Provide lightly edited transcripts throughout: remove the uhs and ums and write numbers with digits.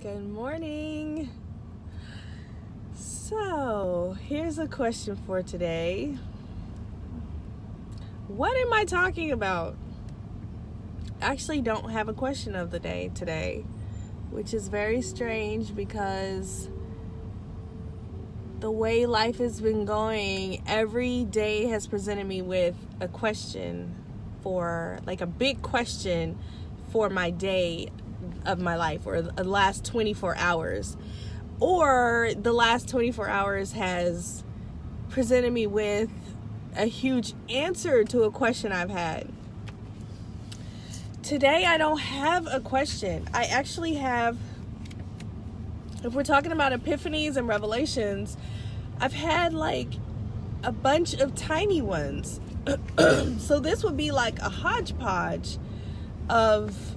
Good morning. So, here's a question for today. What am I talking about? I actually don't have a question of the day today, which is very strange because the way life has been going, every day has presented me with a question a big question for my day of my life, or the last 24 hours. Or the last 24 hours has presented me with a huge answer to a question I've had. Today, I don't have a question. I actually have, if we're talking about epiphanies and revelations, I've had like a bunch of tiny ones. So this would be like a hodgepodge of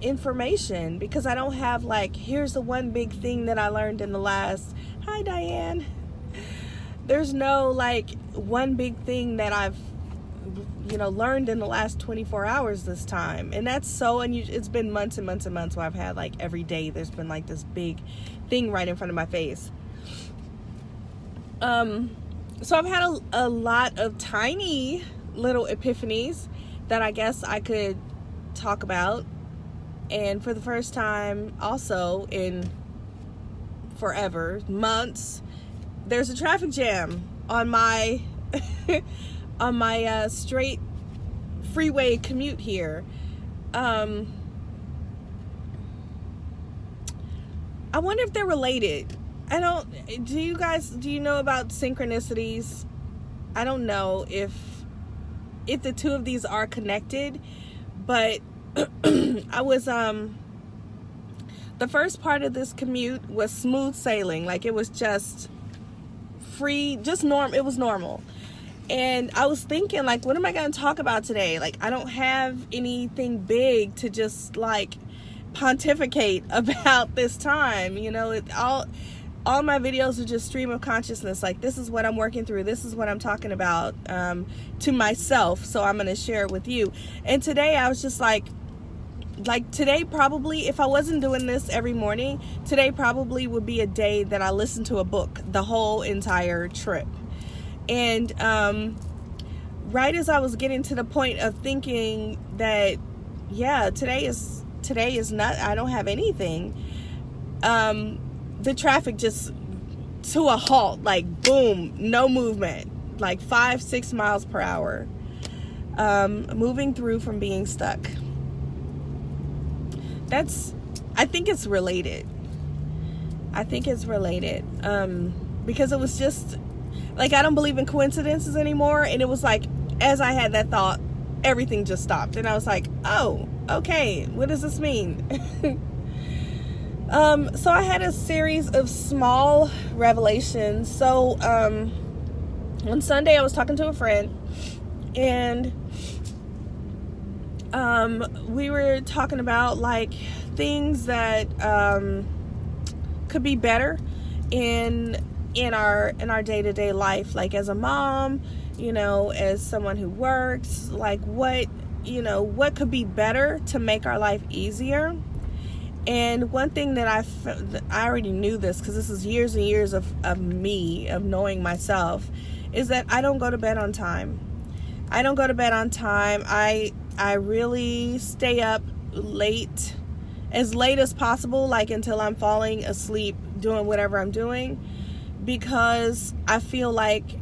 information, because I don't have like, here's the one big thing that I learned in the last, hi Diane. There's no like one big thing that I've learned in the last 24 hours this time. And that's so unusual. It's been months and months and months where I've had like every day there's been like this big thing right in front of my face. So I've had a lot of tiny little epiphanies that I guess I could talk about. And for the first time also in forever, months, there's a traffic jam on my on my straight freeway commute here. I wonder if they're related. Do you know about synchronicities? I don't know if the two of these are connected, but I was, the first part of this commute was smooth sailing. Like, it was just free, just it was normal. And I was thinking, like, what am I going to talk about today? Like, I don't have anything big to just, like, pontificate about this time. All my videos are just stream of consciousness. Like, this is what I'm working through. This is what I'm talking about to myself. So I'm going to share it with you. And today I was just like today probably, if I wasn't doing this every morning, today probably would be a day that I listened to a book the whole entire trip. And right as I was getting to the point of thinking that, yeah, today is not, I don't have anything, the traffic just to a halt, like boom, no movement, like 5-6 miles per hour, moving through from being stuck. I think it's related. Because it was just like, I don't believe in coincidences anymore. And it was like, as I had that thought, everything just stopped. And I was like, oh, okay, what does this mean? So I had a series of small revelations. So, on Sunday I was talking to a friend, and, we were talking about like things that, could be better in our day-to-day life. Like, as a mom, as someone who works, like what could be better to make our life easier. And one thing that I already knew this, because this is years and years of knowing myself, is that I don't go to bed on time. I really stay up as late as possible, like until I'm falling asleep doing whatever I'm doing, because I feel like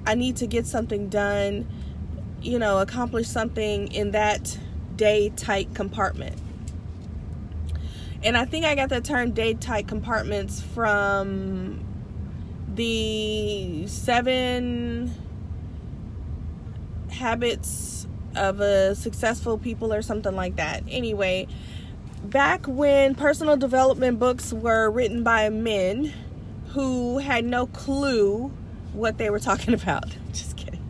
I need to get something done, accomplish something in that day tight compartment. And I think I got that term day tight compartments from the 7 habits of a successful people or something like that. Anyway, back when personal development books were written by men who had no clue what they were talking about. Just kidding.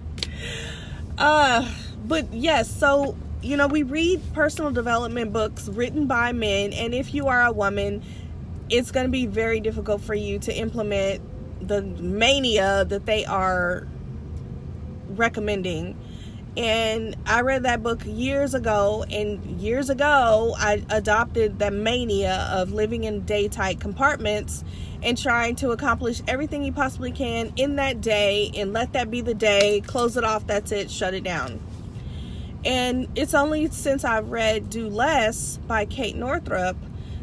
But yes, so we read personal development books written by men, and if you are a woman, it's going to be very difficult for you to implement the mania that they are recommending And I read that book years ago, and years ago I adopted the mania of living in day tight compartments and trying to accomplish everything you possibly can in that day, and let that be the day, close it off, that's it, shut it down. And it's only since I've read Do Less by Kate Northrup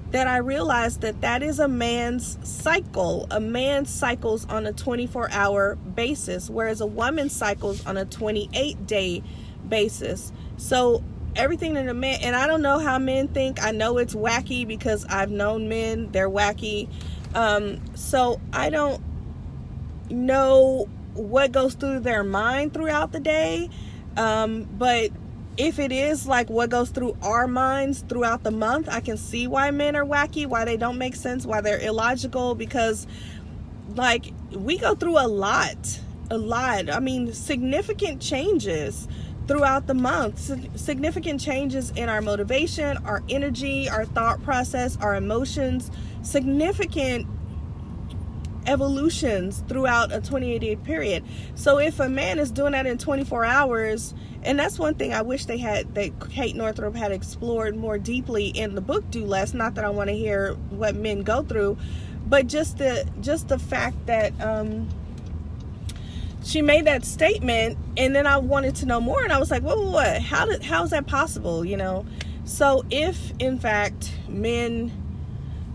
that I realized that that is a man's cycle. A man cycles on a 24-hour basis, whereas a woman cycles on a 28-day basis. So everything that a man, and I don't know how men think. I know it's wacky because I've known men, they're wacky. So I don't know what goes through their mind throughout the day. But if it is like what goes through our minds throughout the month, I can see why men are wacky, why they don't make sense, why they're illogical, because like we go through a lot. I mean, significant changes throughout the month, significant changes in our motivation, our energy, our thought process, our emotions, significant evolutions throughout a 28-day period. So if a man is doing that in 24 hours, and that's one thing I wish that Kate Northrup had explored more deeply in the book Do Less. Not that I want to hear what men go through, but just the fact that she made that statement, and then I wanted to know more, and I was like, what? How is that possible? You know? So if in fact men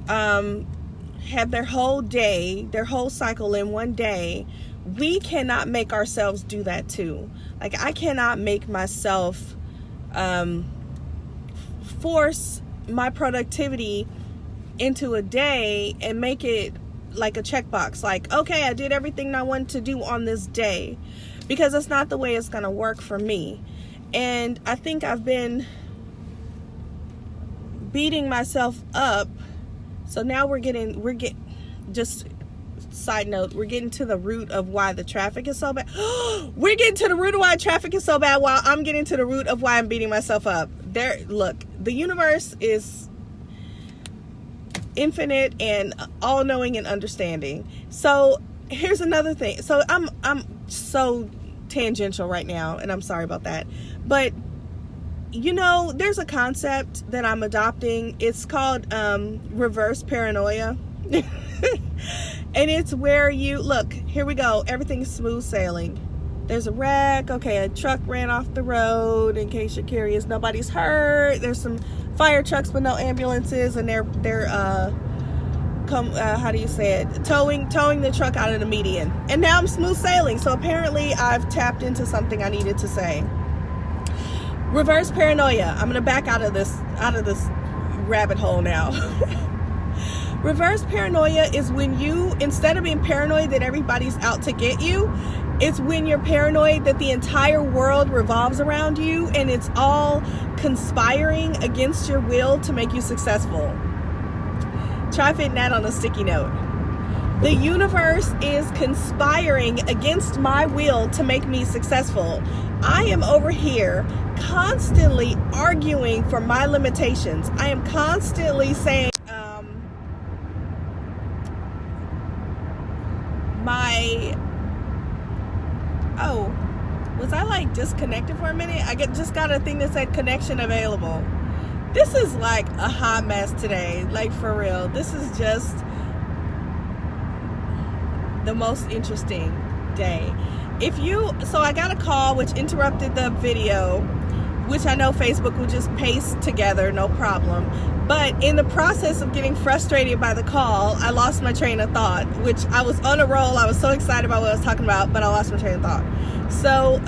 have their whole day, their whole cycle in one day, we cannot make ourselves do that too. Like I cannot make myself force my productivity into a day and make it like a checkbox. Like, okay, I did everything I wanted to do on this day, because that's not the way it's going to work for me. And I think I've been beating myself up. So now we're getting just side note, we're getting to the root of why the traffic is so bad. We're getting to the root of why traffic is so bad while I'm getting to the root of why I'm beating myself up. Look, the universe is infinite and all-knowing and understanding. So here's another thing. So I'm so tangential right now, and I'm sorry about that. But you know, there's a concept that I'm adopting. It's called reverse paranoia. And it's where you look, here we go, everything's smooth sailing. There's a wreck, okay, a truck ran off the road, in case you're curious, nobody's hurt. There's some fire trucks but no ambulances, and they're towing the truck out of the median. And now I'm smooth sailing. So apparently I've tapped into something I needed to say. Reverse paranoia. I'm gonna back out of this rabbit hole now. Reverse paranoia is when you, instead of being paranoid that everybody's out to get you, it's when you're paranoid that the entire world revolves around you and it's all conspiring against your will to make you successful. Try fitting that on a sticky note. The universe is conspiring against my will to make me successful. I am over here constantly arguing for my limitations. I am constantly saying, was I like disconnected for a minute? I just got a thing that said connection available. This is like a hot mess today, like for real. This is just the most interesting day. So I got a call which interrupted the video, which I know Facebook will just paste together, no problem. But in the process of getting frustrated by the call, I lost my train of thought, which I was on a roll. I was so excited about what I was talking about, but I lost my train of thought. So,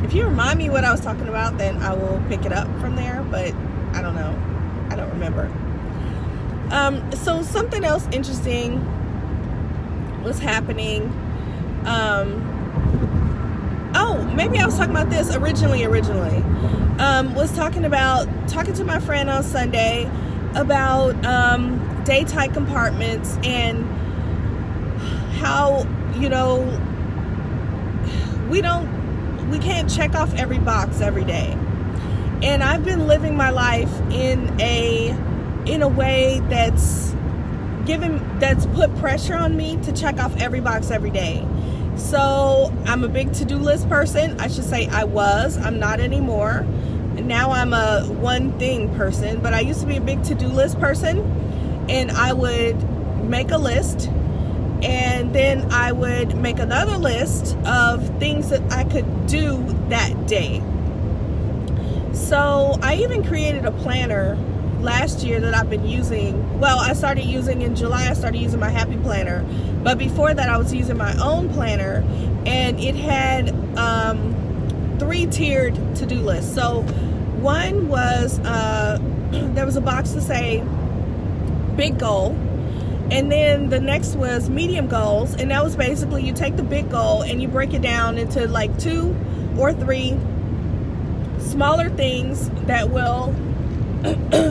if you remind me what I was talking about, then I will pick it up from there, but I don't know. I don't remember. So something else interesting was happening. Maybe I was talking about this originally. Was talking to my friend on Sunday about day tight compartments and how, you know, we can't check off every box every day. And I've been living my life in a way that's put pressure on me to check off every box every day. So I'm a big to-do list person. I should say I was. I'm not anymore. Now I'm a one thing person, but I used to be a big to-do list person, and I would make a list, and then I would make another list of things that I could do that day. So I even created a planner last year that I've been using. Well, I started using in July. I started using my Happy Planner, but before that I was using my own planner, and it had 3-tiered to-do lists. So one was there was a box to say big goal, and then the next was medium goals, and that was basically you take the big goal and you break it down into like 2 or 3 smaller things that will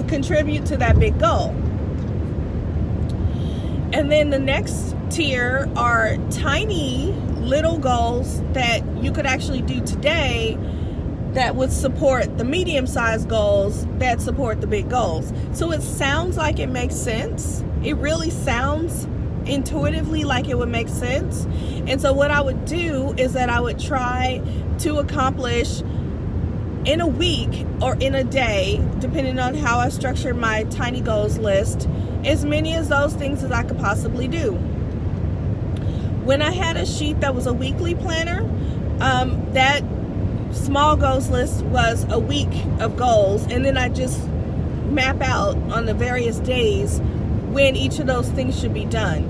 contribute to that big goal. And then the next tier are tiny little goals that you could actually do today that would support the medium-sized goals that support the big goals. So it sounds like it makes sense. It really sounds intuitively like it would make sense. And so what I would do is that I would try to accomplish in a week or in a day, depending on how I structure my tiny goals list, as many of those things as I could possibly do. When I had a sheet that was a weekly planner, that small goals list was a week of goals, and then I just map out on the various days when each of those things should be done.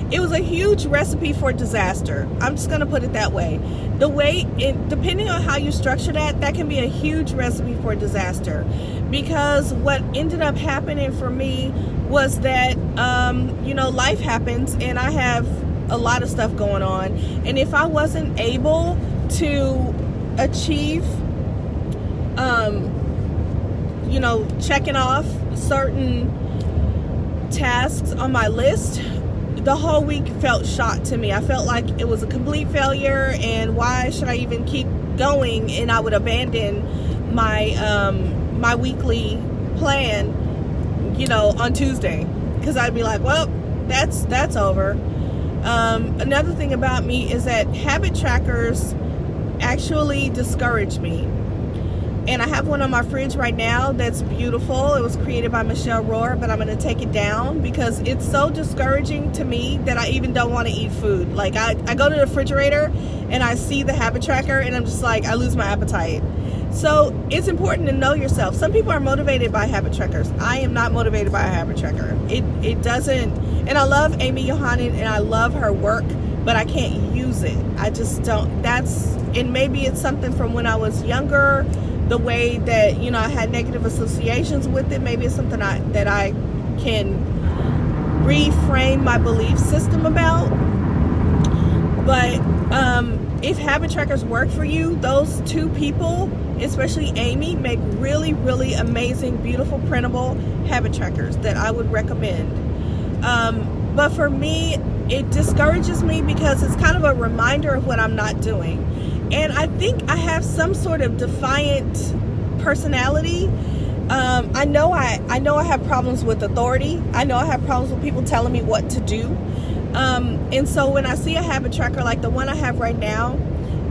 It was a huge recipe for disaster. I'm just going to put it that way. Depending on how you structure that can be a huge recipe for disaster. Because what ended up happening for me was that, life happens, and I have a lot of stuff going on. And if I wasn't able to achieve, checking off certain tasks on my list, the whole week felt shot to me. I felt like it was a complete failure, and why should I even keep going? And I would abandon my my weekly plan, on Tuesday, because I'd be like, well, that's over. Another thing about me is that habit trackers actually discourage me. And I have one on my fridge right now that's beautiful. It was created by Michelle Rohr, but I'm going to take it down because it's so discouraging to me that I even don't want to eat food. Like I go to the refrigerator and I see the habit tracker and I'm just like, I lose my appetite. So it's important to know yourself. Some people are motivated by habit trackers. I am not motivated by a habit tracker. It doesn't, and I love Amy Yohannan and I love her work, but I can't use it. I just don't. And maybe it's something from when I was younger, the way that, I had negative associations with it. Maybe it's something that I can reframe my belief system about. But if habit trackers work for you, those two people, especially Amy, make really, really amazing, beautiful, printable habit trackers that I would recommend. But for me, it discourages me because it's kind of a reminder of what I'm not doing. And I think I have some sort of defiant personality. I know I have problems with authority. I know I have problems with people telling me what to do. And so when I see a habit tracker like the one I have right now,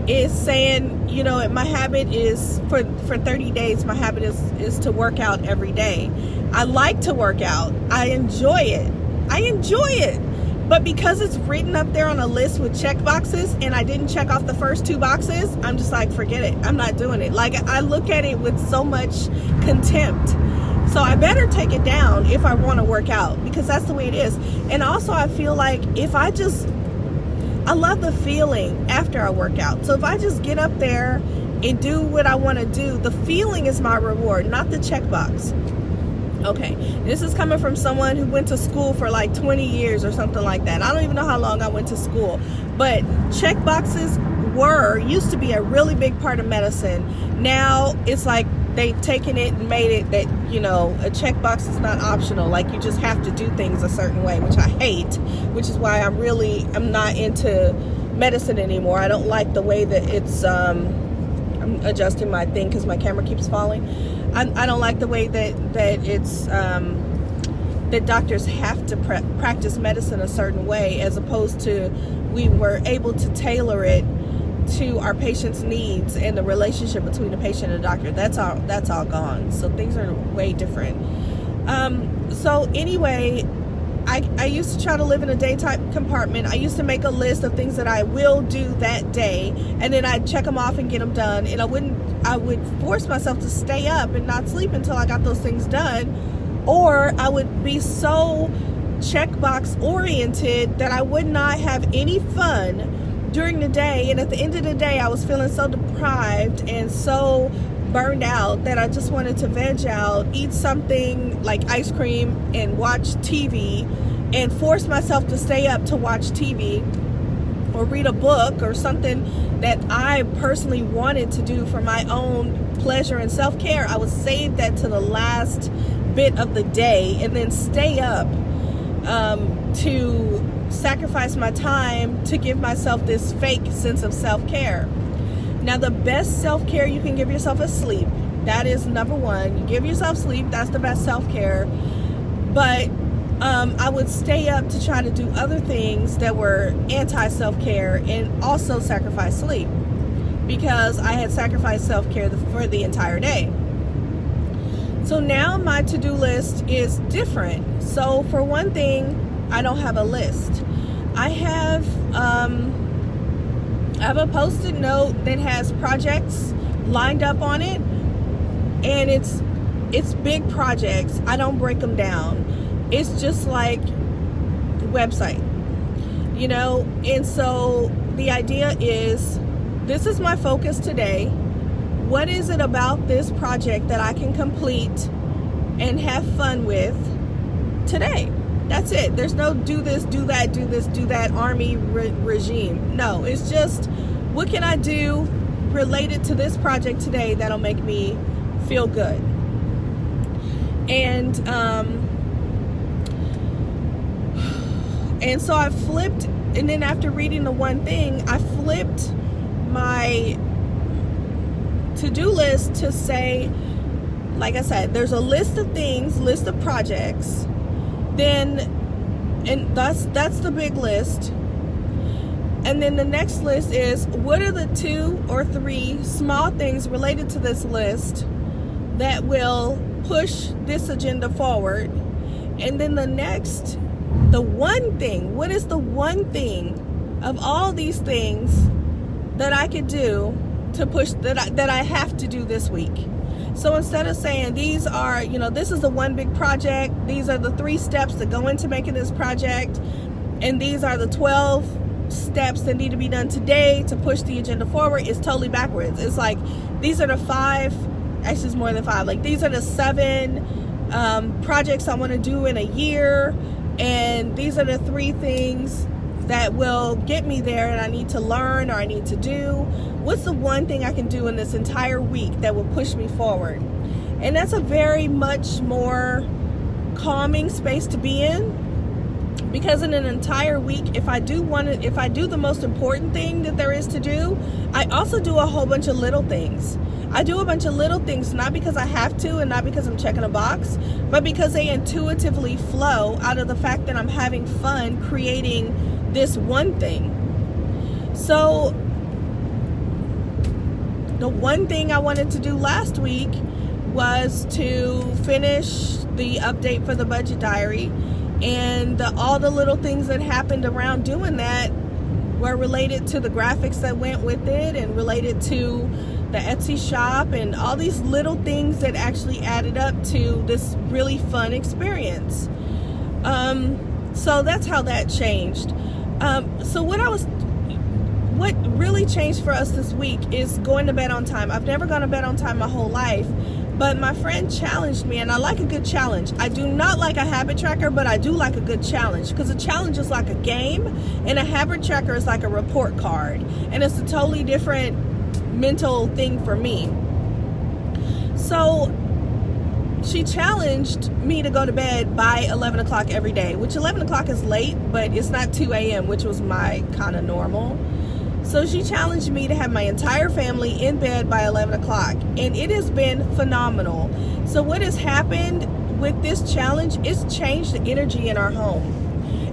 is saying, my habit is for 30 days, my habit is to work out every day. I like to work out. I enjoy it. But because it's written up there on a list with check boxes and I didn't check off the first 2 boxes, I'm just like, forget it. I'm not doing it. Like, I look at it with so much contempt. So I better take it down if I want to work out, because that's the way it is. And also I feel like I love the feeling after I work out. So if I just get up there and do what I want to do, the feeling is my reward, not the checkbox. Okay, this is coming from someone who went to school for like 20 years or something like that. I don't even know how long I went to school, but check boxes used to be a really big part of medicine. Now it's like they've taken it and made it that, a checkbox is not optional. Like, you just have to do things a certain way, which I hate, which is why I'm not into medicine anymore. I don't like the way that it's, I'm adjusting my thing because my camera keeps falling. I don't like the way that it's that doctors have to practice medicine a certain way, as opposed to we were able to tailor it to our patient's needs and the relationship between the patient and the doctor. That's all gone. So things are way different. So anyway, I used to try to live in a day-type compartment. I used to make a list of things that I will do that day, and then I'd check them off and get them done. And I would force myself to stay up and not sleep until I got those things done, or I would be so checkbox oriented that I would not have any fun during the day. And at the end of the day, I was feeling so deprived and so burned out that I just wanted to veg out, eat something like ice cream, and watch TV, and force myself to stay up to watch TV or read a book or something that I personally wanted to do for my own pleasure and self-care. I would save that to the last bit of the day and then stay up to sacrifice my time to give myself this fake sense of self-care. Now, the best self-care you can give yourself is sleep. That is number one. You give yourself sleep. That's the best self-care. But I would stay up to try to do other things that were anti-self-care and also sacrifice sleep, because I had sacrificed self-care for the entire day. So now my to-do list is different. So for one thing, I don't have a list. I have a post-it note that has projects lined up on it, and it's big projects. I don't break them down. It's just like website, you know. And so the idea is, this is my focus today. What is it about this project that I can complete and have fun with today? That's it. There's no do this, do that, do this, do that army regime. No, it's just, what can I do related to this project today that'll make me feel good? And so I flipped, and then after reading the one thing, I flipped my to-do list to say, like I said, there's a list of things, list of projects, then, and that's the big list. And then the next list is, what are the 2 or 3 small things related to this list that will push this agenda forward? And then the one thing, what is the one thing of all these things that I could do to push, that I have to do this week? So instead of saying these are, this is the one big project, these are the 3 steps that go into making this project, and these are the 12 steps that need to be done today to push the agenda forward, it's totally backwards. It's like, these are the 5, actually it's more than 5, like these are the 7 projects I want to do in a year, and these are the 3 things that will get me there and I need to learn or I need to do. What's the one thing I can do in this entire week that will push me forward? And that's a very much more calming space to be in, because in an entire week, if I do the most important thing that there is to do, I also do a whole bunch of little things. I do a bunch of little things, not because I have to and not because I'm checking a box, but because they intuitively flow out of the fact that I'm having fun creating this one thing. So the one thing I wanted to do last week was to finish the update for the budget diary, and all the little things that happened around doing that were related to the graphics that went with it, and related to the Etsy shop, and all these little things that actually added up to this really fun experience. So that's how that changed. So what really changed for us this week is going to bed on time. I've never gone to bed on time my whole life, but my friend challenged me, and I like a good challenge. I do not like a habit tracker, but I do like a good challenge, because a challenge is like a game, and a habit tracker is like a report card, and it's a totally different mental thing for me. So she challenged me to go to bed by 11 o'clock every day, which 11 o'clock is late, but it's not 2 a.m., which was my kind of normal. So she challenged me to have my entire family in bed by 11 o'clock, and it has been phenomenal. So what has happened with this challenge, it's changed the energy in our home.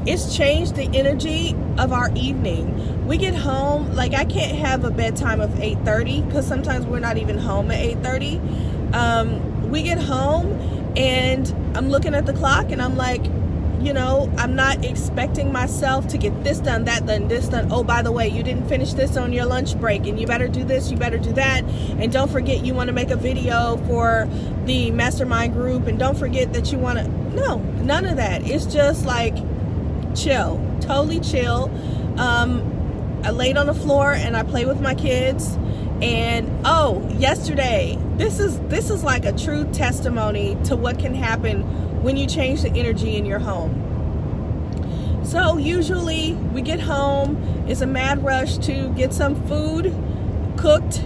It's changed the energy of our evening. We get home, like I can't have a bedtime of 8:30 because sometimes we're not even home at 8:30. We get home and I'm looking at the clock and I'm like, I'm not expecting myself to get this done, that done, this done. Oh, by the way, you didn't finish this on your lunch break and you better do this, you better do that. And don't forget you want to make a video for the mastermind group, and don't forget that you want to, no, none of that. It's just like chill, totally chill. I laid on the floor and I played with my kids. And yesterday, this is like a true testimony to what can happen when you change the energy in your home. So usually we get home, it's a mad rush to get some food cooked,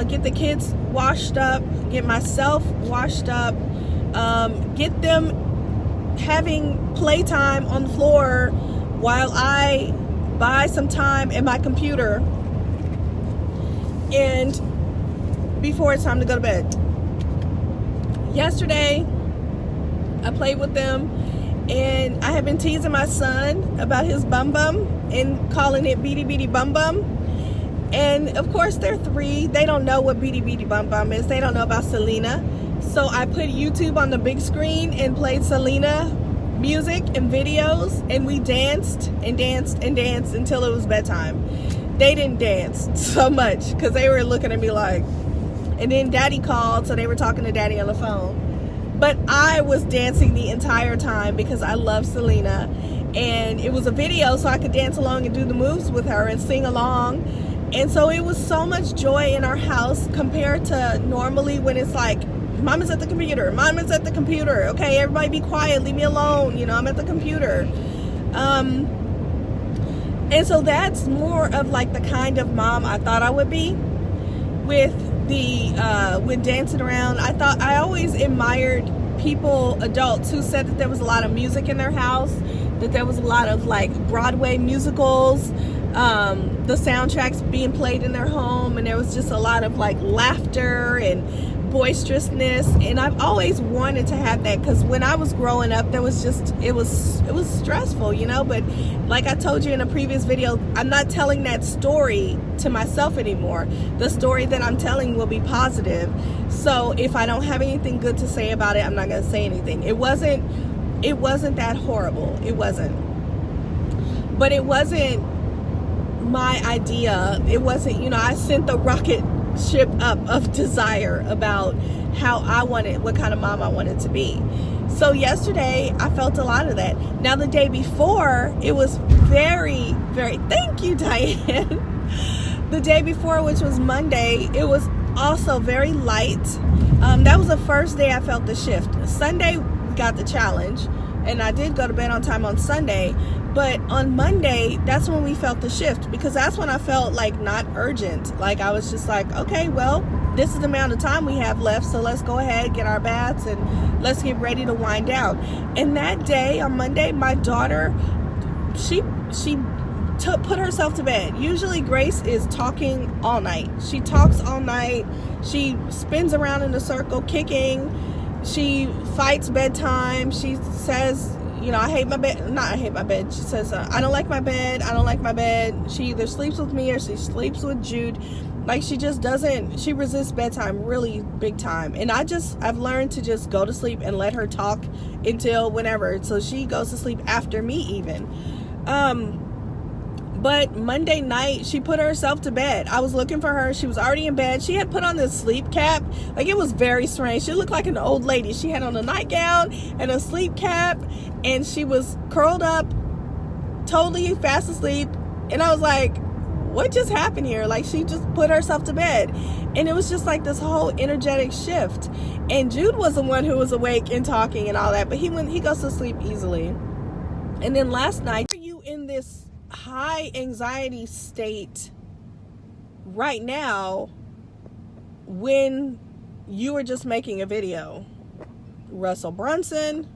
get the kids washed up, get myself washed up, get them having playtime on the floor while I buy some time at my computer, and before it's time to go to bed. Yesterday I played with them, and I have been teasing my son about his bum bum and calling it beady beady bum bum. And of course they're 3, they don't know what beady beady bum bum is, they don't know about Selena. So I put YouTube on the big screen and played Selena music and videos, and we danced and danced and danced until it was bedtime. They didn't dance so much because they were looking at me like, and then Daddy called, so they were talking to Daddy on the phone. But I was dancing the entire time because I love Selena, and it was a video so I could dance along and do the moves with her and sing along. And so it was so much joy in our house compared to normally when it's like, Mama's at the computer, Mama's at the computer, okay, everybody be quiet, leave me alone, I'm at the computer. And so that's more of like the kind of mom I thought I would be with dancing around. I always admired adults who said that there was a lot of music in their house, that there was a lot of like Broadway musicals, the soundtracks being played in their home, and there was just a lot of like laughter and boisterousness. And I've always wanted to have that because when I was growing up, it was stressful, but like I told you in a previous video, I'm not telling that story to myself anymore. The story that I'm telling will be positive. So if I don't have anything good to say about it, I'm not going to say anything. It wasn't that horrible. It wasn't. But it wasn't my idea. It wasn't, I sent the rocket ship up of desire about how I wanted, what kind of mom I wanted to be. So yesterday I felt a lot of that. Now the day before, it was very, very, thank you, Diane. The day before, which was Monday, it was also very light. That was the first day I felt the shift. Sunday we got the challenge, and I did go to bed on time on Sunday. But on Monday, that's when we felt the shift, because that's when I felt like not urgent. Like I was just like, okay, well, this is the amount of time we have left, so let's go ahead, get our baths, and let's get ready to wind down. And that day, on Monday, my daughter, she put herself to bed. Usually Grace is talking all night. She talks all night. She spins around in a circle, kicking. She fights bedtime. She says, I hate my bed. Not I hate my bed. She says, I don't like my bed. I don't like my bed. She either sleeps with me or she sleeps with Jude. Like she resists bedtime really big time. And I've learned to just go to sleep and let her talk until whenever. So she goes to sleep after me even. But Monday night, she put herself to bed. I was looking for her. She was already in bed. She had put on this sleep cap. Like, it was very strange. She looked like an old lady. She had on a nightgown and a sleep cap, and she was curled up, totally fast asleep. And I was like, what just happened here? Like, she just put herself to bed. And it was just like this whole energetic shift. And Jude was the one who was awake and talking and all that, but he goes to sleep easily. And then last night, are you in this high anxiety state right now when you were just making a video? Russell Brunson,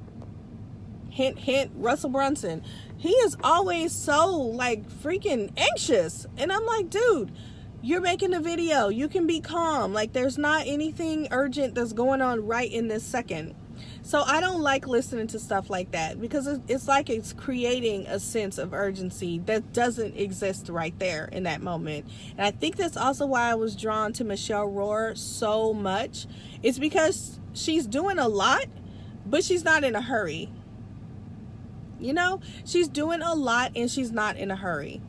hint hint, Russell Brunson, he is always so like freaking anxious, and I'm like, dude, You're making a video. You can be calm. Like, there's not anything urgent that's going on right in this second. So I don't like listening to stuff like that, because it's like it's creating a sense of urgency that doesn't exist right there in that moment. And I think that's also why I was drawn to Michelle Rohr so much. It's because she's doing a lot, but she's not in a hurry. You know, she's doing a lot and she's not in a hurry.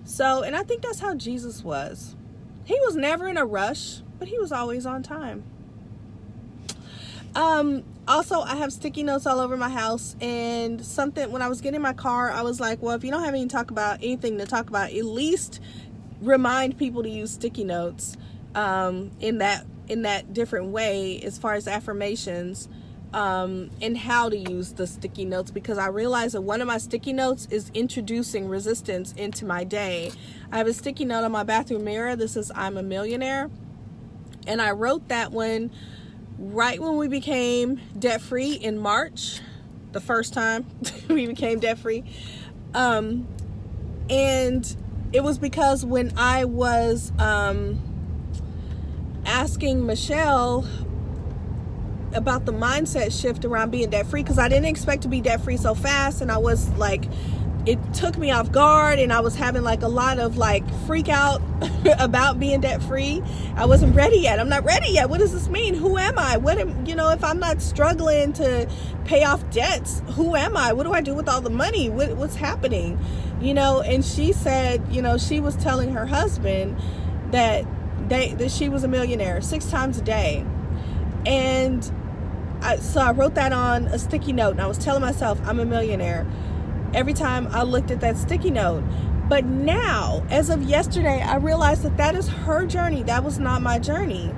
So, and I think that's how Jesus was. He was never in a rush, but he was always on time. Also, I have sticky notes all over my house, and something, when I was getting in my car, I was like, well, if you don't have anything to talk about, at least remind people to use sticky notes, in that different way, as far as affirmations, and how to use the sticky notes, because I realized that one of my sticky notes is introducing resistance into my day. I have a sticky note on my bathroom mirror. This is I'm a millionaire. And I wrote that one right when we became debt-free in March, the first time we became debt-free. And it was because when I was asking Michelle about the mindset shift around being debt-free, because I didn't expect to be debt-free so fast, and I was like, it took me off guard, and I was having like a lot of like freak out about being debt-free. I wasn't ready yet. I'm not ready yet. What does this mean? Who am I? If I'm not struggling to pay off debts, who am I? What do I do with all the money? What's happening? And she said, she was telling her husband that she was a millionaire 6 times a day. And so I wrote that on a sticky note, and I was telling myself I'm a millionaire every time I looked at that sticky note. But now, as of yesterday, I realized that is her journey. That was not my journey.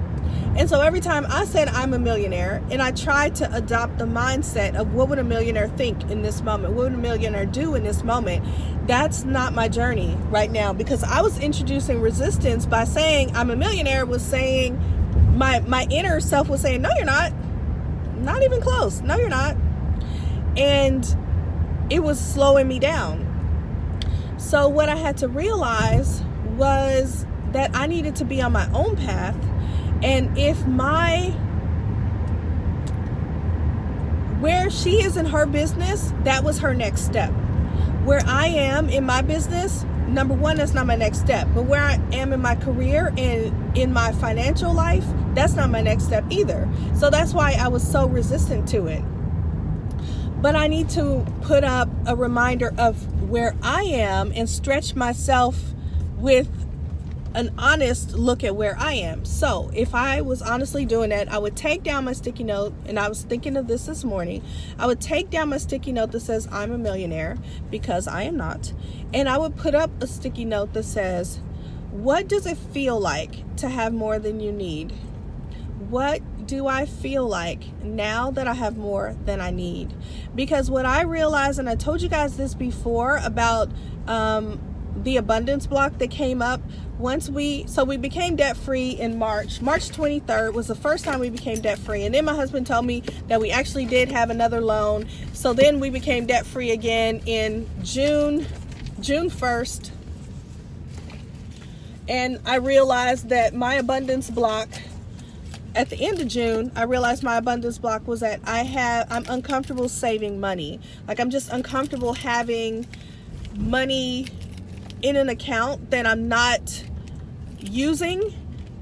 And so every time I said I'm a millionaire, and I tried to adopt the mindset of what would a millionaire think in this moment? What would a millionaire do in this moment? That's not my journey right now, because I was introducing resistance by saying I'm a millionaire, was saying my inner self was saying, no, you're not. Not even close. No, you're not. And it was slowing me down. So what I had to realize was that I needed to be on my own path. And if where she is in her business, that was her next step. Where I am in my business, number one, that's not my next step. But where I am in my career and in my financial life, that's not my next step either. So that's why I was so resistant to it. But I need to put up a reminder of where I am and stretch myself with an honest look at where I am. So if I was honestly doing that, I would take down my sticky note, and I was thinking of this morning. I would take down my sticky note that says I'm a millionaire, because I am not. And I would put up a sticky note that says, what does it feel like to have more than you need? What do I feel like now that I have more than I need? Because what I realized, and I told you guys this before about the abundance block that came up once we became debt free in March 23rd was the first time we became debt free. And then my husband told me that we actually did have another loan. So then we became debt free again in June 1st. And I realized that my abundance block at the end of June, I realized my abundance block was that I'm uncomfortable saving money. Like, I'm just uncomfortable having money in an account that I'm not using.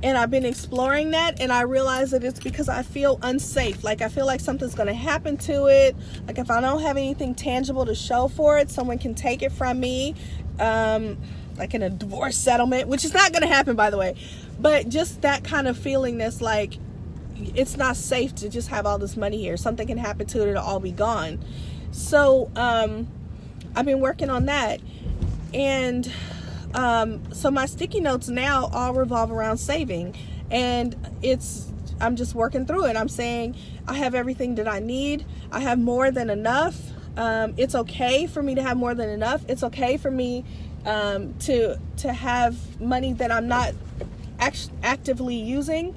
And I've been exploring that, and I realized that it's because I feel unsafe. Like, I feel like something's going to happen to it. Like, if I don't have anything tangible to show for it, someone can take it from me. Like in a divorce settlement, which is not going to happen, by the way. But just that kind of feeling that's like, it's not safe to just have all this money here. Something can happen to it, it'll all be gone. So I've been working on that. And so my sticky notes now all revolve around saving. And I'm just working through it. I'm saying I have everything that I need. I have more than enough. It's okay for me to have more than enough. It's okay for me to have money that I'm not actively using.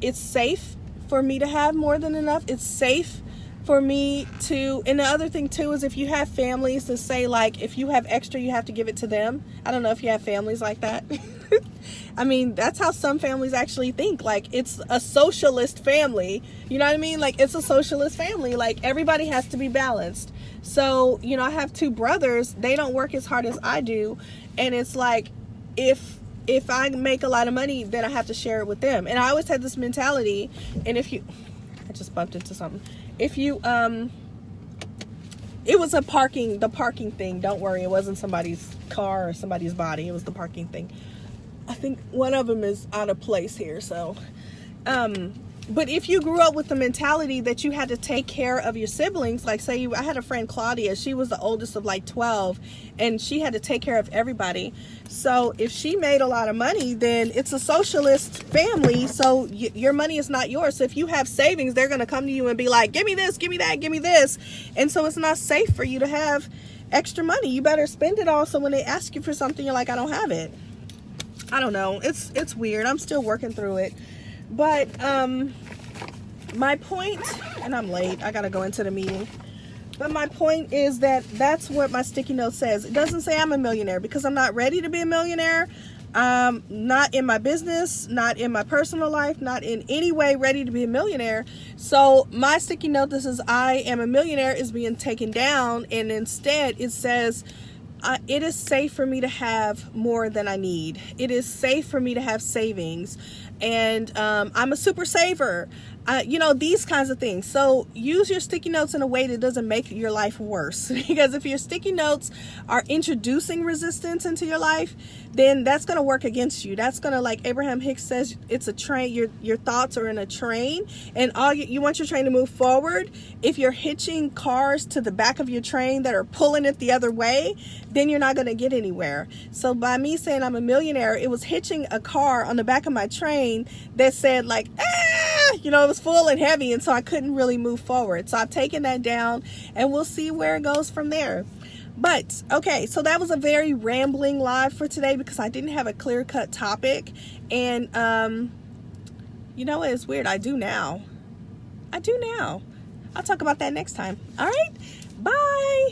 It's safe for me to have more than enough. It's safe for me to, and the other thing too is if you have families to say like, if you have extra, you have to give it to them. I don't know if you have families like that. I mean, that's how some families actually think. Like, it's a socialist family. You know what I mean? Like, it's a socialist family. Like, everybody has to be balanced. So, you know, I have 2 brothers. They don't work as hard as I do. And it's like, if I make a lot of money, then I have to share it with them. And I always had this mentality. And if you, I just bumped into something. If you, it was the parking thing. Don't worry. It wasn't somebody's car or somebody's body. It was the parking thing. I think one of them is out of place here. So, but if you grew up with the mentality that you had to take care of your siblings, like say I had a friend, Claudia, she was the oldest of like 12 and she had to take care of everybody. So if she made a lot of money, then it's a socialist family. So your money is not yours. So if you have savings, they're going to come to you and be like, give me this, give me that, give me this. And so it's not safe for you to have extra money. You better spend it all. So when they ask you for something, you're like, I don't have it. I don't know. It's weird. I'm still working through it. But my point, and I'm late. I got to go into the meeting. But my point is that that's what my sticky note says. It doesn't say I'm a millionaire because I'm not ready to be a millionaire. Not in my business, not in my personal life, not in any way ready to be a millionaire. So my sticky note that says I am a millionaire is being taken down. And instead it says, it is safe for me to have more than I need. It is safe for me to have savings. And I'm a super saver. You know, these kinds of things. So use your sticky notes in a way that doesn't make your life worse. Because if your sticky notes are introducing resistance into your life, then that's going to work against you. That's going to, like Abraham Hicks says, it's a train. Your thoughts are in a train, and all you want your train to move forward. If you're hitching cars to the back of your train that are pulling it the other way, then you're not going to get anywhere. So by me saying I'm a millionaire, it was hitching a car on the back of my train that said like, you know, it was full and heavy, and so I couldn't really move forward. So I've taken that down, and we'll see where it goes from there. But, okay, so that was a very rambling live for today because I didn't have a clear-cut topic. And, you know what? It's weird. I do now. I'll talk about that next time. All right? Bye.